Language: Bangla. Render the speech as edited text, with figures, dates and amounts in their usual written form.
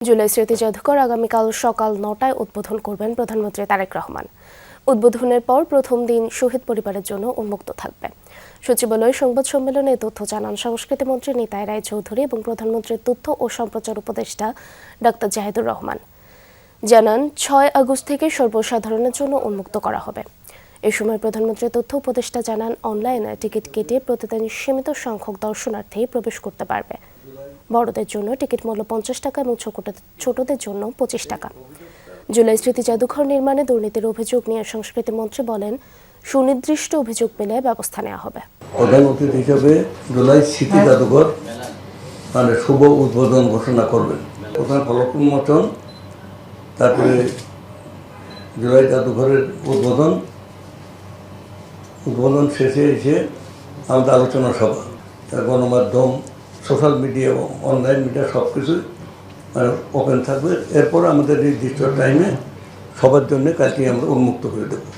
জুলাই স্মৃতি জাদুঘর আগামীকাল সকাল ৯টায় উদ্বোধন করবেন প্রধানমন্ত্রী তারেক রহমান। উদ্বোধনের পর প্রথম দিন শহীদ পরিবারের জন্য উন্মুক্ত থাকবে। সচিবালয়ে সংবাদ সম্মেলনে তথ্য জানান সংস্কৃতিমন্ত্রী নিতাই রায় চৌধুরী এবং প্রধানমন্ত্রীর তথ্য ও সম্প্রচার উপদেষ্টা ডাক্তার জাহিদুর রহমান। জানান ৬ আগস্ট থেকে সর্বসাধারণের জন্য উন্মুক্ত করা হবে। এ সময় প্রধানমন্ত্রীর তথ্য উপদেষ্টা জানান অনলাইনে টিকিট কেটে প্রতিদিন সীমিত সংখ্যক দর্শনার্থী প্রবেশ করতে পারবে। বড়দের জন্য টিকিট মূল্য ৫০ টাকা এবং ছোটদের জন্য ২৫ টাকা। জুলাই স্মৃতি জাদুঘর নির্মাণে দুর্নীতির অভিযোগ নিয়ে সংস্কৃতি মন্ত্রী বলেন, সুনির্দিষ্ট অভিযোগ পেলে ব্যবস্থা নেওয়া হবে। প্রধান অতিথি হিসেবে জুলাই স্মৃতি জাদুঘর শুভ উদ্বোধন ঘোষণা করবেন। প্রধান ফলক উন্মোচন, তারপরে জুলাই জাদুঘরের উদ্বোধন শেষে এসে আমাদের আলোচনা সভা, গণমাধ্যম, সোশ্যাল মিডিয়া এবং অনলাইন মিডিয়া সব কিছুই ওপেন থাকবে। এরপর আমাদের নির্দিষ্ট টাইমে সবার জন্য কালকে আমরা উন্মুক্ত করে দেবো।